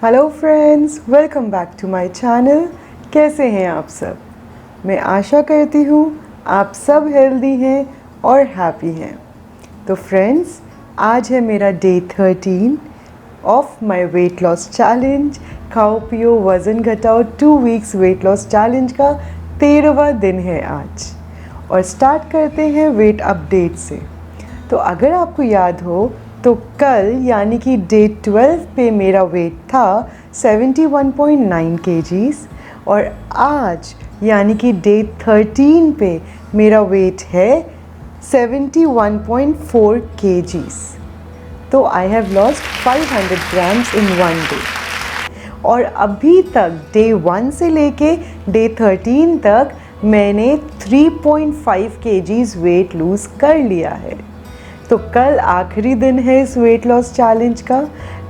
Hello friends, welcome back to my channel. कैसे हैं आप सब? मैं आशा करती हूँ आप सब हेल्दी हैं और हैप्पी हैं। तो फ्रेंड्स, आज है मेरा day 13 of my weight loss challenge. खाओ पियो वज़न घटाओ 2 वीक्स वेट लॉस चैलेंज का 13वां दिन है आज। और स्टार्ट करते हैं वेट अपडेट से। तो अगर आपको याद हो तो कल यानी कि डे 12 पे मेरा वेट था 71.9 kgs और आज यानी कि डे 13 पे मेरा वेट है 71.4 kgs। तो I have lost 500 grams in 1 day. और अभी तक डे 1 से लेके डे 13 तक मैंने 3.5 kgs वेट लूज़ कर लिया है। तो कल आखिरी दिन है इस वेट लॉस चैलेंज का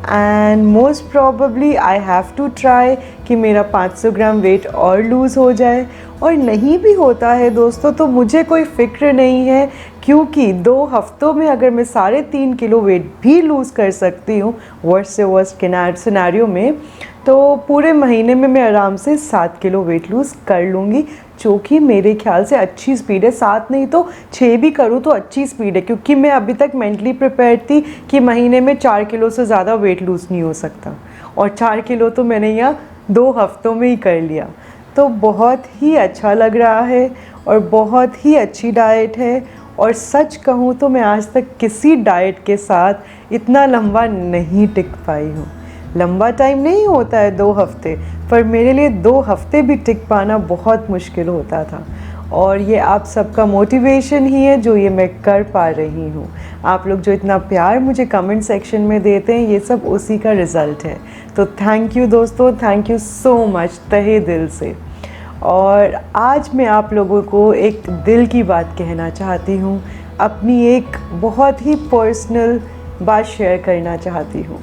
and most probably I have to try कि मेरा 500 ग्राम वेट और लूज़ हो जाए। और नहीं भी होता है दोस्तों तो मुझे कोई फ़िक्र नहीं है, क्योंकि 2 हफ्तों में अगर मैं 3.5 किलो वेट भी लूज़ कर सकती हूँ वर्स्ट से वर्स्ट सिनेरियो में, तो पूरे महीने में मैं आराम से 7 किलो वेट लूज़ कर लूँगी, जो कि मेरे ख्याल से अच्छी स्पीड है। 7 नहीं तो 6 भी करूँ तो अच्छी स्पीड है, क्योंकि मैं अभी तक मेंटली प्रिपेयर्ड थी कि महीने में 4 किलो से ज़्यादा वेट लूज़ नहीं हो सकता, और 4 किलो तो मैंने यहाँ 2 हफ्तों में ही कर लिया। तो बहुत ही अच्छा लग रहा है और बहुत ही अच्छी डाइट है। और सच कहूँ तो मैं आज तक किसी डाइट के साथ इतना लंबा नहीं टिक पाई हूँ। लंबा टाइम नहीं होता है 2 हफ्ते, पर मेरे लिए 2 हफ्ते भी टिक पाना बहुत मुश्किल होता था। और ये आप सबका मोटिवेशन ही है जो ये मैं कर पा रही हूँ। आप लोग जो इतना प्यार मुझे कमेंट सेक्शन में देते हैं, ये सब उसी का रिज़ल्ट है। तो थैंक यू दोस्तों, थैंक यू सो मच तहे दिल से। और आज मैं आप लोगों को एक दिल की बात कहना चाहती हूँ, अपनी एक बहुत ही पर्सनल बात शेयर करना चाहती हूँ।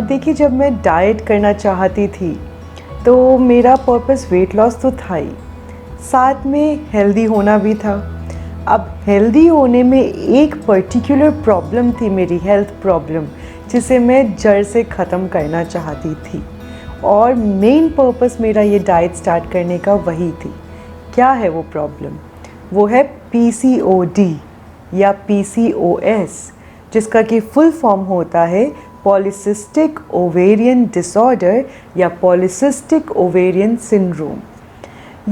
देखिए, जब मैं डाइट करना चाहती थी तो मेरा पर्पस वेट लॉस तो था ही, साथ में हेल्दी होना भी था। अब हेल्दी होने में एक पर्टिकुलर प्रॉब्लम थी, मेरी हेल्थ प्रॉब्लम, जिसे मैं जड़ से ख़त्म करना चाहती थी। और मेन पर्पस मेरा ये डाइट स्टार्ट करने का वही थी। क्या है वो प्रॉब्लम? वो है PCOD या PCOS, जिसका कि फुल फॉर्म होता है पॉलीसिस्टिक ओवेरियन डिसऑर्डर या पॉलीसिस्टिक ओवेरियन सिंड्रोम।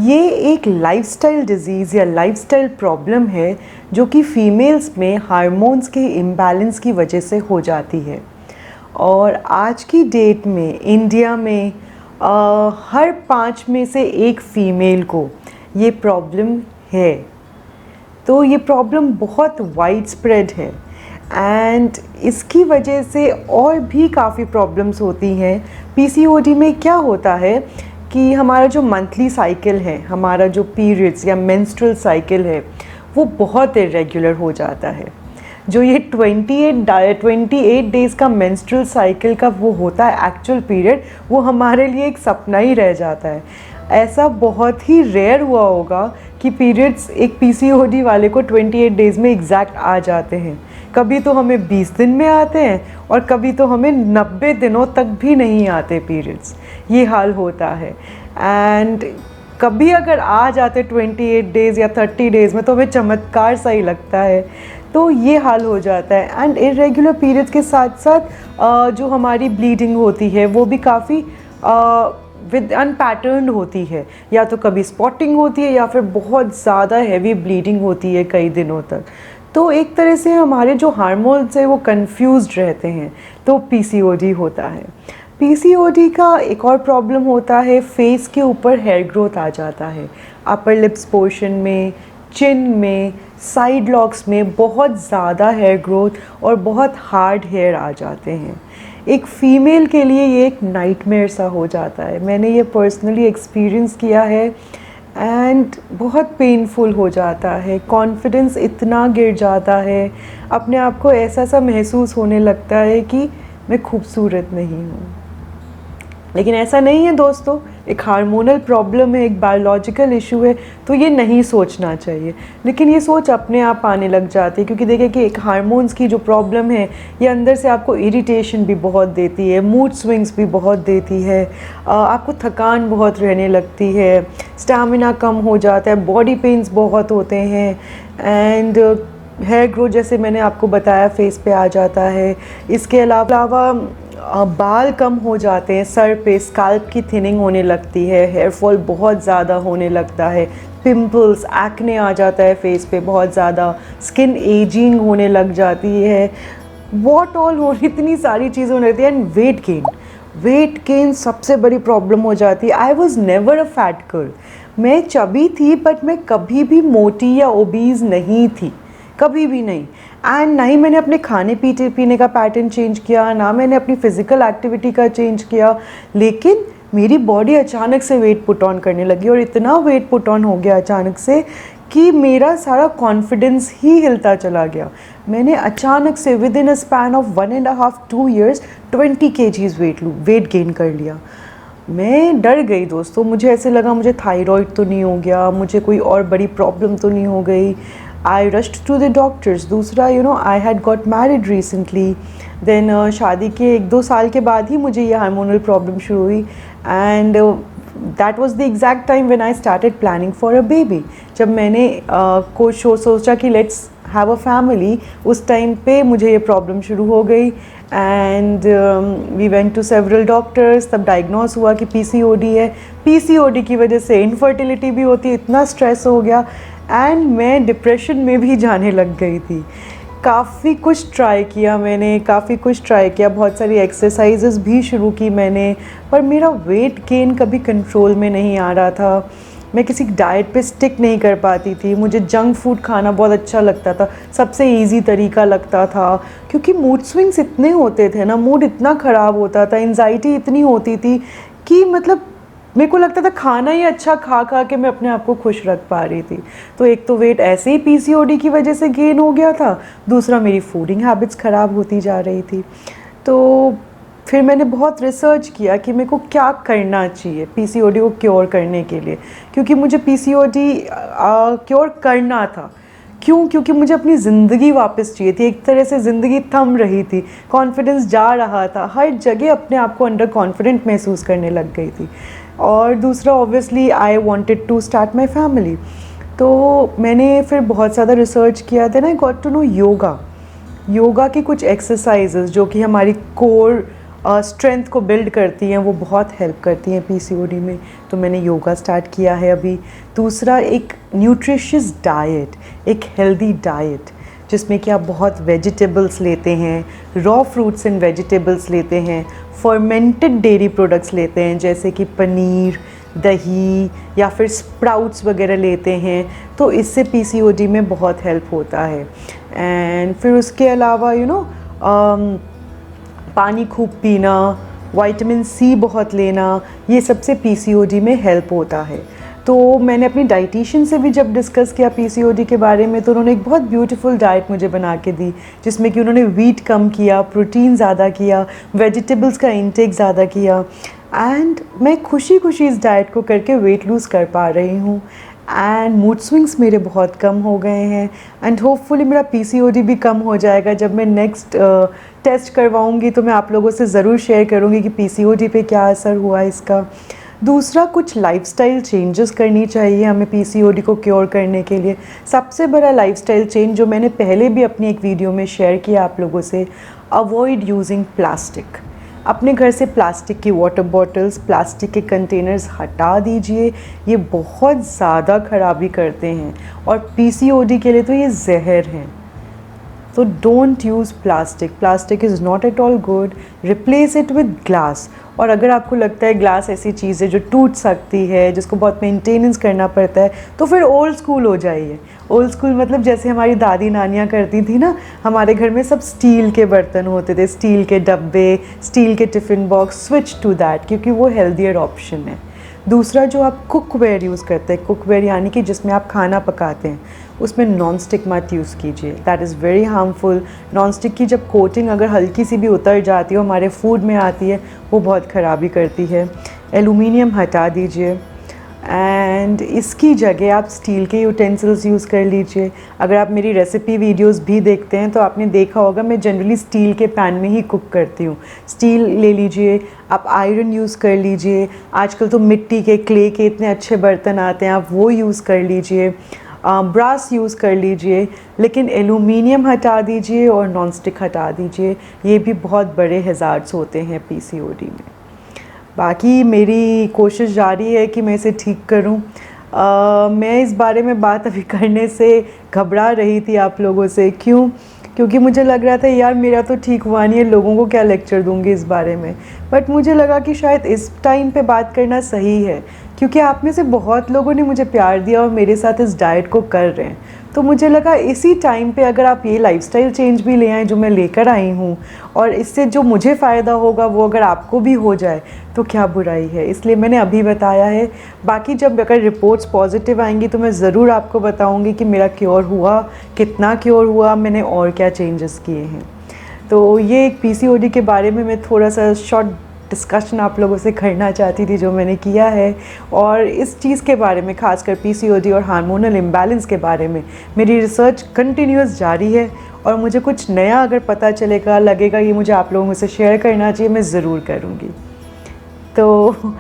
ये एक लाइफस्टाइल डिजीज़ या लाइफस्टाइल प्रॉब्लम है जो कि फीमेल्स में हार्मोन्स के इम्बैलेंस की वजह से हो जाती है। और आज की डेट में इंडिया में हर 5 में से 1 फीमेल को ये प्रॉब्लम है। तो ये प्रॉब्लम बहुत वाइड स्प्रेड है एंड इसकी वजह से और भी काफ़ी प्रॉब्लम्स होती हैं। PCOD में क्या होता है कि हमारा जो मंथली साइकिल है, हमारा जो पीरियड्स या मेंस्ट्रुअल साइकिल है, वो बहुत इरेगुलर हो जाता है। जो ये 28 डेज़ का मेंस्ट्रुअल साइकिल का वो होता है एक्चुअल पीरियड, वो हमारे लिए एक सपना ही रह जाता है। ऐसा बहुत ही रेयर हुआ होगा कि पीरियड्स एक PCOD वाले को 28 डेज़ में एग्जैक्ट आ जाते हैं। कभी तो हमें 20 दिन में आते हैं और कभी तो हमें 90 दिनों तक भी नहीं आते पीरियड्स। ये हाल होता है। एंड कभी अगर आ जाते 28 डेज़ या 30 डेज़ में तो हमें चमत्कार सा ही लगता है। तो ये हाल हो जाता है। एंड इरेगुलर पीरियड्स के साथ साथ जो हमारी ब्लीडिंग होती है वो भी काफ़ी विद अनपैटर्न्ड होती है, या तो कभी स्पॉटिंग होती है या फिर बहुत ज़्यादा हैवी ब्लीडिंग होती है कई दिनों तक। तो एक तरह से हमारे जो हार्मोन्स हैं वो कंफ्यूज्ड रहते हैं, तो PCOD होता है। PCOD का एक और प्रॉब्लम होता है, फेस के ऊपर हेयर ग्रोथ आ जाता है। अपर लिप्स पोर्शन में, चिन में, साइड लॉक्स में बहुत ज़्यादा हेयर ग्रोथ और बहुत हार्ड हेयर आ जाते हैं। एक फ़ीमेल के लिए ये एक नाइटमेयर सा हो जाता है। मैंने ये पर्सनली एक्सपीरियंस किया है एंड बहुत पेनफुल हो जाता है। कॉन्फिडेंस इतना गिर जाता है, अपने आप को ऐसा सा महसूस होने लगता है कि मैं खूबसूरत नहीं हूँ। लेकिन ऐसा नहीं है दोस्तों, एक हार्मोनल प्रॉब्लम है, एक बायोलॉजिकल इशू है, तो ये नहीं सोचना चाहिए। लेकिन ये सोच अपने आप आने लग जाती है, क्योंकि देखिए कि एक हार्मोन्स की जो प्रॉब्लम है ये अंदर से आपको इरिटेशन भी बहुत देती है, मूड स्विंग्स भी बहुत देती है, आपको थकान बहुत रहने लगती है, स्टैमिना कम हो जाता है, बॉडी पेन्स बहुत होते हैं, एंड हेयर ग्रोथ जैसे मैंने आपको बताया फेस पे आ जाता है। इसके अलावा बाल कम हो जाते हैं सर पे, स्काल्प की थिनिंग होने लगती है, हेयर फॉल बहुत ज़्यादा होने लगता है, पिंपल्स, एक्ने आ जाता है फेस पे बहुत ज़्यादा, स्किन एजिंग होने लग जाती है, वॉट ऑल हो, इतनी सारी चीज़ें होने लगती है। एंड वेट गेन सबसे बड़ी प्रॉब्लम हो जाती है। I was never a fat girl, मैं चबी थी बट मैं कभी भी मोटी या ओबीज़ नहीं थी, कभी भी नहीं। एंड ना ही मैंने अपने खाने पीने का पैटर्न चेंज किया, ना मैंने अपनी फ़िज़िकल एक्टिविटी का चेंज किया, लेकिन मेरी बॉडी अचानक से वेट पुट ऑन करने लगी, और इतना वेट पुट ऑन हो गया अचानक से कि मेरा सारा कॉन्फिडेंस ही हिलता चला गया। मैंने अचानक से with in a span of 1.5-2 years 20 kgs weight gain कर लिया। मैं डर गई दोस्तों, मुझे ऐसे लगा मुझे थायराइड तो नहीं हो गया, मुझे कोई और बड़ी प्रॉब्लम तो नहीं हो गई। I rushed to the doctors. दूसरा I had got married recently, then शादी के 1-2 साल के बाद ही मुझे ये हार्मोनल प्रॉब्लम शुरू हुई, and that was the exact time when I started planning for a baby. जब मैंने कुछ सोचा कि लेट्स हैव अ फैमिली, उस टाइम पे मुझे ये प्रॉब्लम शुरू हो गई, and we went to several doctors. तब डायग्नोस हुआ कि पीसीओडी है। पीसीओडी की वजह से इनफर्टिलिटी भी होती है, इतना स्ट्रेस हो गया, एंड मैं डिप्रेशन में भी जाने लग गई थी। काफ़ी कुछ ट्राई किया मैंने, बहुत सारी एक्सरसाइजेस भी शुरू की मैंने, पर मेरा वेट गेन कभी कंट्रोल में नहीं आ रहा था। मैं किसी डाइट पे स्टिक नहीं कर पाती थी। मुझे जंक फूड खाना बहुत अच्छा लगता था, सबसे इजी तरीका लगता था, क्योंकि मूड स्विंग्स इतने होते थे ना, मूड इतना ख़राब होता था, एंजाइटी इतनी होती थी कि मतलब मेरे को लगता था खाना ही अच्छा खा खा के मैं अपने आप को खुश रख पा रही थी। तो एक तो वेट ऐसे ही पीसीओडी की वजह से गेन हो गया था, दूसरा मेरी फूडिंग हैबिट्स ख़राब होती जा रही थी। तो फिर मैंने बहुत रिसर्च किया कि मेरे को क्या करना चाहिए पीसीओडी को क्योर करने के लिए, क्योंकि मुझे पीसीओडी क्योर करना था। क्यों? क्योंकि मुझे अपनी ज़िंदगी वापस चाहिए थी। एक तरह से ज़िंदगी थम रही थी, कॉन्फिडेंस जा रहा था, हर जगह अपने आप को अंडर कॉन्फिडेंट महसूस करने लग गई थी। और दूसरा obviously I wanted to start my family. तो मैंने फिर बहुत ज़्यादा रिसर्च किया, then I got to know yoga की कुछ एक्सरसाइजेस जो कि हमारी कोर स्ट्रेंथ को बिल्ड करती हैं, वो बहुत हेल्प करती हैं पीसीओडी में। तो मैंने योगा स्टार्ट किया है अभी। दूसरा एक न्यूट्रिशियस डाइट, एक हेल्दी डाइट जिसमें कि आप बहुत वेजिटेबल्स लेते हैं, रॉ फ्रूट्स एंड वेजिटेबल्स लेते हैं, फर्मेंटेड डेयरी प्रोडक्ट्स लेते हैं जैसे कि पनीर, दही या फिर स्प्राउट्स वगैरह लेते हैं, तो इससे पीसीओडी में बहुत हेल्प होता है। एंड फिर उसके अलावा पानी खूब पीना, विटामिन सी बहुत लेना, ये सबसे पीसीओडी में हेल्प होता है। तो मैंने अपनी डाइटिशियन से भी जब डिस्कस किया पीसीओडी के बारे में, तो उन्होंने एक बहुत ब्यूटीफुल डाइट मुझे बना के दी, जिसमें कि उन्होंने वीट कम किया, प्रोटीन ज़्यादा किया, वेजिटेबल्स का इंटेक ज़्यादा किया, एंड मैं खुशी खुशी इस डाइट को करके वेट लूज़ कर पा रही हूँ। एंड मूड स्विंग्स मेरे बहुत कम हो गए हैं, एंड होपफुली मेरा पीसीओडी भी कम हो जाएगा। जब मैं नेक्स्ट टेस्ट करवाऊँगी तो मैं आप लोगों से ज़रूर शेयर करूँगी कि पीसीओडी पे क्या असर हुआ इसका। दूसरा, कुछ लाइफस्टाइल चेंजेस करनी चाहिए हमें पीसीओडी को क्योर करने के लिए। सबसे बड़ा लाइफस्टाइल चेंज जो मैंने पहले भी अपनी एक वीडियो में शेयर किया आप लोगों से, अवॉइड यूजिंग प्लास्टिक। अपने घर से प्लास्टिक की वाटर बॉटल्स, प्लास्टिक के कंटेनर्स हटा दीजिए, ये बहुत ज़्यादा खराबी करते हैं और पीसीओडी के लिए तो ये जहर हैं। तो don't use plastic is not at all good, replace it with glass. और अगर आपको लगता है ग्लास ऐसी चीज़ है जो टूट सकती है, जिसको बहुत मेंटेनेंस करना पड़ता है, तो फिर ओल्ड स्कूल हो जाइए। ओल्ड स्कूल मतलब जैसे हमारी दादी नानियाँ करती थी ना, हमारे घर में सब स्टील के बर्तन होते थे, स्टील के डब्बे, स्टील के tiffin box, switch to that, क्योंकि वो हेल्दियर ऑप्शन है। दूसरा, जो आप कुकवेयर यूज़ करते हैं, कुकवेयर यानी कि जिसमें आप खाना पकाते हैं, उसमें नॉन स्टिक मत यूज़ कीजिए, that is very harmful. Non stick की जब कोटिंग अगर हल्की सी भी उतर जाती है, हमारे फूड में आती है, वो बहुत ख़राबी करती है। एलुमिनियम हटा दीजिए एंड इसकी जगह आप स्टील के यूटेंसिल्स यूज़ कर लीजिए। अगर आप मेरी रेसिपी वीडियोस भी देखते हैं तो आपने देखा होगा मैं जनरली स्टील के पैन में ही कुक करती हूँ। स्टील ले लीजिए, आप आयरन यूज़ कर लीजिए, आजकल तो मिट्टी के, क्ले के इतने अच्छे बर्तन आते हैं, आप वो यूज़ कर लीजिए, ब्रास यूज़ कर लीजिए, लेकिन एलुमिनियम हटा दीजिए और नॉन स्टिक हटा दीजिए। ये भी बहुत बड़े हज़ार्ड्स होते हैं पीसीओडी में। बाकी मेरी कोशिश जारी है कि मैं इसे ठीक करूं। मैं इस बारे में बात अभी करने से घबरा रही थी आप लोगों से। क्यों? क्योंकि मुझे लग रहा था यार मेरा तो ठीक हुआ नहीं है, लोगों को क्या लेक्चर दूंगी इस बारे में। बट मुझे लगा कि शायद इस टाइम पे बात करना सही है, क्योंकि आप में से बहुत लोगों ने मुझे प्यार दिया और मेरे साथ इस डाइट को कर रहे हैं। तो मुझे लगा इसी टाइम पे अगर आप ये लाइफस्टाइल चेंज भी ले आएँ जो मैं लेकर आई हूँ, और इससे जो मुझे फ़ायदा होगा वो अगर आपको भी हो जाए तो क्या बुराई है, इसलिए मैंने अभी बताया है। बाकी जब अगर रिपोर्ट्स पॉजिटिव आएंगी तो मैं ज़रूर आपको बताऊँगी कि मेरा क्योर हुआ, कितना क्योर हुआ, मैंने और क्या चेंजेस किए हैं। तो ये एक पीसीओडी के बारे में मैं थोड़ा सा शॉर्ट डिस्कशन आप लोगों से करना चाहती थी जो मैंने किया है। और इस चीज़ के बारे में, खासकर पीसीओडी और हार्मोनल इम्बैलेंस के बारे में मेरी रिसर्च कंटिन्यूस जारी है, और मुझे कुछ नया अगर पता चलेगा, लगेगा ये मुझे आप लोगों से शेयर करना चाहिए, मैं ज़रूर करूँगी। तो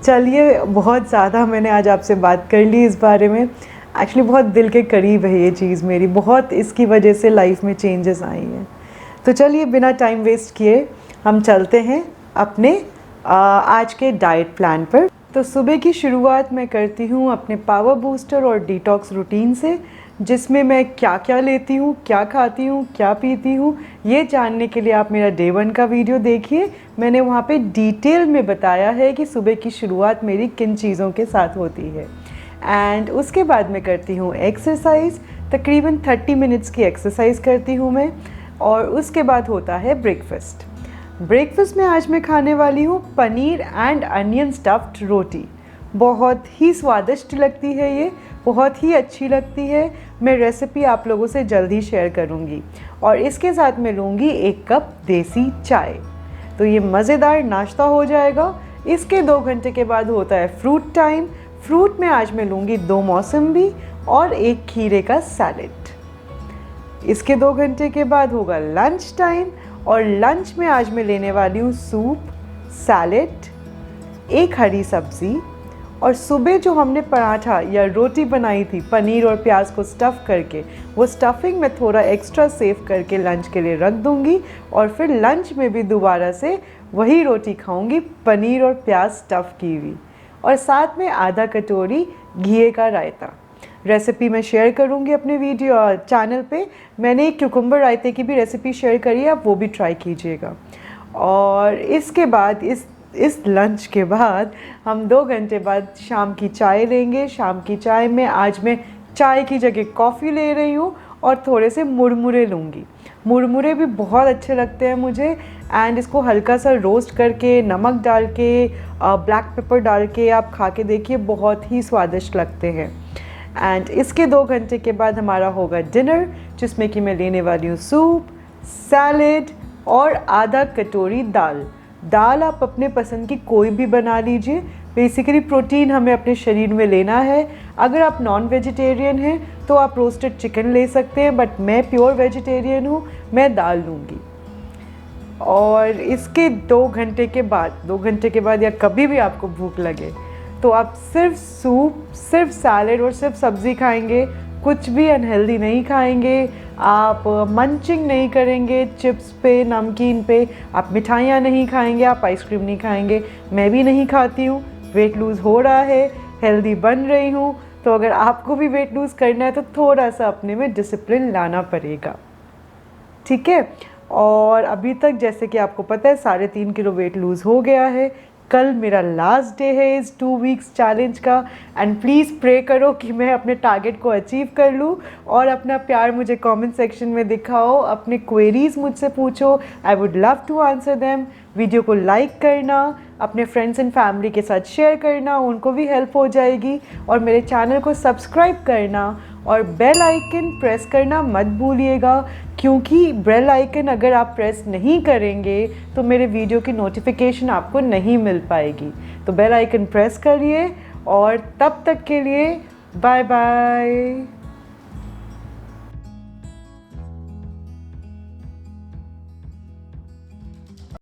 चलिए, बहुत ज़्यादा मैंने आज आपसे बात कर ली इस बारे में। एक्चुअली बहुत दिल के करीब है ये चीज़ मेरी, बहुत इसकी वजह से लाइफ में चेंजेस आई हैं। तो चलिए बिना टाइम वेस्ट किए हम चलते हैं अपने आज के डाइट प्लान पर। तो सुबह की शुरुआत मैं करती हूँ अपने पावर बूस्टर और डिटॉक्स रूटीन से, जिसमें मैं क्या क्या लेती हूँ, क्या खाती हूँ, क्या पीती हूँ, ये जानने के लिए आप मेरा डे 1 का वीडियो देखिए। मैंने वहाँ पे डिटेल में बताया है कि सुबह की शुरुआत मेरी किन चीज़ों के साथ होती है। एंड उसके बाद मैं करती हूँ एक्सरसाइज, तकरीबन 30 मिनट्स की एक्सरसाइज करती हूँ मैं, और उसके बाद होता है ब्रेकफास्ट। ब्रेकफास्ट में आज मैं खाने वाली हूँ पनीर एंड अनियन स्टफ्ड रोटी। बहुत ही स्वादिष्ट लगती है ये, बहुत ही अच्छी लगती है। मैं रेसिपी आप लोगों से जल्दी शेयर करूँगी। और इसके साथ मैं लूँगी 1 कप देसी चाय। तो ये मज़ेदार नाश्ता हो जाएगा। इसके 2 घंटे के बाद होता है फ्रूट टाइम। फ्रूट में आज मैं लूँगी 2 मौसम्बी और 1 खीरे का सैलेड। इसके 2 घंटे के बाद होगा लंच टाइम, और लंच में आज मैं लेने वाली हूँ सूप, सैलेड, 1 हरी सब्ज़ी, और सुबह जो हमने पराठा या रोटी बनाई थी पनीर और प्याज को स्टफ़ करके, वो स्टफिंग मैं थोड़ा एक्स्ट्रा सेव करके लंच के लिए रख दूँगी, और फिर लंच में भी दोबारा से वही रोटी खाऊँगी, पनीर और प्याज स्टफ़ की हुई, और साथ में आधा कटोरी घी का रायता। रेसिपी मैं शेयर करूंगी अपने वीडियो चैनल पे। मैंने एक क्यूकम्बर रायते की भी रेसिपी शेयर करी है, आप वो भी ट्राई कीजिएगा। और इसके बाद इस लंच के बाद हम 2 घंटे बाद शाम की चाय लेंगे। शाम की चाय में आज मैं चाय की जगह कॉफ़ी ले रही हूँ, और थोड़े से मुरमुरे लूँगी। मुरमुरे भी बहुत अच्छे लगते हैं मुझे, एंड इसको हल्का सा रोस्ट करके, नमक डाल के, ब्लैक पेपर डाल के आप खा के देखिए, बहुत ही स्वादिष्ट लगते हैं। एंड इसके 2 घंटे के बाद हमारा होगा डिनर, जिसमें कि मैं लेने वाली हूँ सूप, सैलेड और आधा कटोरी दाल। दाल आप अपने पसंद की कोई भी बना लीजिए। बेसिकली प्रोटीन हमें अपने शरीर में लेना है। अगर आप नॉन वेजिटेरियन हैं तो आप रोस्टेड चिकन ले सकते हैं, बट मैं प्योर वेजिटेरियन हूँ, मैं दाल लूँगी। और इसके 2 घंटे के बाद या कभी भी आपको भूख लगे तो आप सिर्फ सूप, सिर्फ सैलेड और सिर्फ सब्ज़ी खाएंगे, कुछ भी अनहेल्दी नहीं खाएंगे। आप मंचिंग नहीं करेंगे चिप्स पे, नमकीन पे, आप मिठाइयाँ नहीं खाएंगे, आप आइसक्रीम नहीं खाएंगे। मैं भी नहीं खाती हूँ। वेट लूज़ हो रहा है, हेल्दी बन रही हूँ, तो अगर आपको भी वेट लूज़ करना है तो थोड़ा सा अपने में डिसिप्लिन लाना पड़ेगा, ठीक है। और अभी तक जैसे कि आपको पता है 3.5 किलो वेट लूज़ हो गया है। कल मेरा लास्ट डे है इस 2 वीक्स चैलेंज का, एंड प्लीज़ प्रे करो कि मैं अपने टारगेट को अचीव कर लूँ। और अपना प्यार मुझे कमेंट सेक्शन में दिखाओ, अपने क्वेरीज़ मुझसे पूछो, I would love to answer them. Video को लाइक करना, अपने फ्रेंड्स एंड फैमिली के साथ शेयर करना, उनको भी हेल्प हो जाएगी। और मेरे चैनल को सब्सक्राइब करना और बेल आइकन प्रेस करना मत भूलिएगा, क्योंकि बेल आइकन अगर आप प्रेस नहीं करेंगे तो मेरे वीडियो की नोटिफिकेशन आपको नहीं मिल पाएगी। तो बेल आइकन प्रेस करिए और तब तक के लिए बाय बाय।